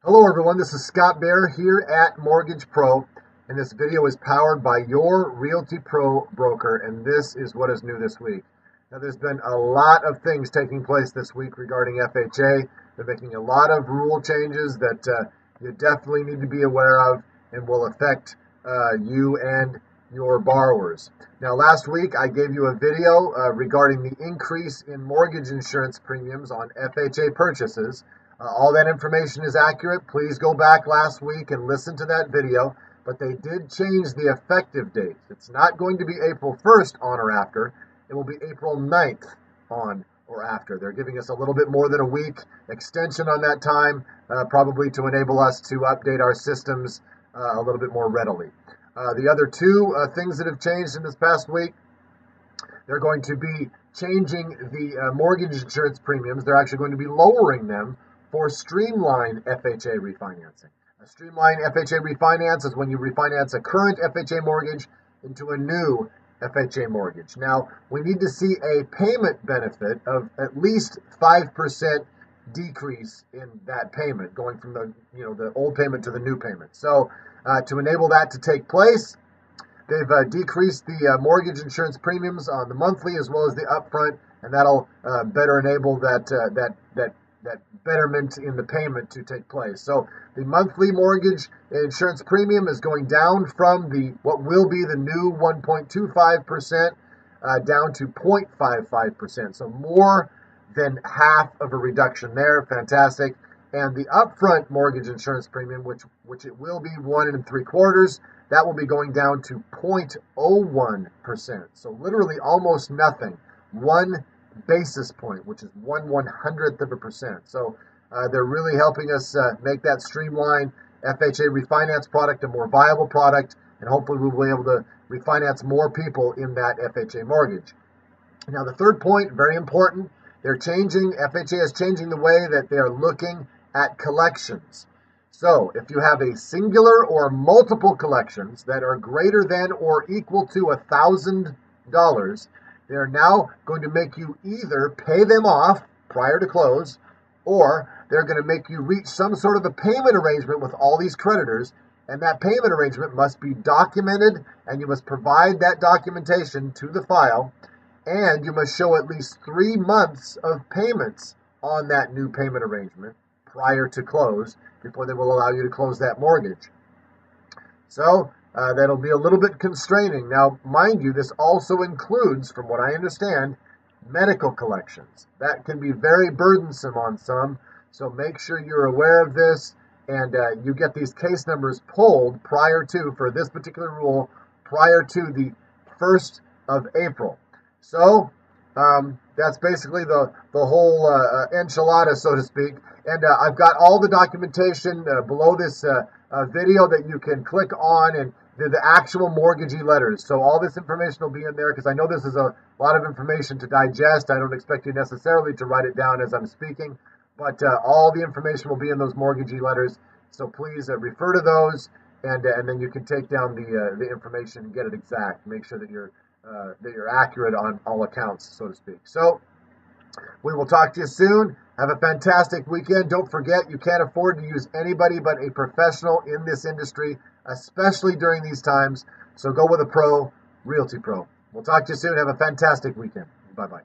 Hello everyone, this is Scott Bear here at Mortgage Pro, and this video is powered by your Realty Pro broker, and this is what is new this week. Now there's been a lot of things taking place this week regarding FHA. They're making a lot of rule changes that you definitely need to be aware of and will affect you and your borrowers. Now last week I gave you a video regarding the increase in mortgage insurance premiums on FHA purchases. All that information is accurate. Please go back last week and listen to that video. But they did change the effective date. It's not going to be April 1st on or after. It will be April 9th on or after. They're giving us a little bit more than a week extension on that time, probably to enable us to update our systems a little bit more readily. The other two things that have changed in this past week, they're going to be changing the mortgage insurance premiums. They're actually going to be lowering them for streamlined FHA refinancing. A streamlined FHA refinance is when you refinance a current FHA mortgage into a new FHA mortgage. Now, we need to see a payment benefit of at least 5% decrease in that payment, going from the old payment to the new payment. So to enable that to take place, they've decreased the mortgage insurance premiums on the monthly as well as the upfront, and that'll better enable that betterment in the payment to take place. So the monthly mortgage insurance premium is going down from what will be the new 1.25% down to 0.55%. So more than half of a reduction there. Fantastic. And the upfront mortgage insurance premium, which it will be 1 3/4, that will be going down to 0.01%. So literally almost nothing. 1 basis point, which is 1/100th%. So they're really helping us make that streamlined FHA refinance product a more viable product, and hopefully we'll be able to refinance more people in that FHA mortgage. Now the third point, very important, FHA is changing the way that they are looking at collections. So if you have a singular or multiple collections that are greater than or equal to $1,000, they're now going to make you either pay them off prior to close, or they're going to make you reach some sort of a payment arrangement with all these creditors, and that payment arrangement must be documented, and you must provide that documentation to the file, and you must show at least 3 months of payments on that new payment arrangement prior to close before they will allow you to close that mortgage. So that'll be a little bit constraining. Now, mind you, this also includes, from what I understand, medical collections. That can be very burdensome on some, so make sure you're aware of this, and you get these case numbers pulled for this particular rule, prior to the 1st of April. So that's basically the whole enchilada, so to speak. And I've got all the documentation below this video that you can click on, and the actual mortgagee letters. So all this information will be in there, because I know this is a lot of information to digest. I don't expect you necessarily to write it down as I'm speaking, but all the information will be in those mortgagee letters. So please refer to those, and then you can take down the information and get it exact. Make sure that you're accurate on all accounts, so to speak. So we will talk to you soon. Have a fantastic weekend. Don't forget, you can't afford to use anybody but a professional in this industry, especially during these times. So go with a pro, Realty Pro. We'll talk to you soon. Have a fantastic weekend. Bye-bye.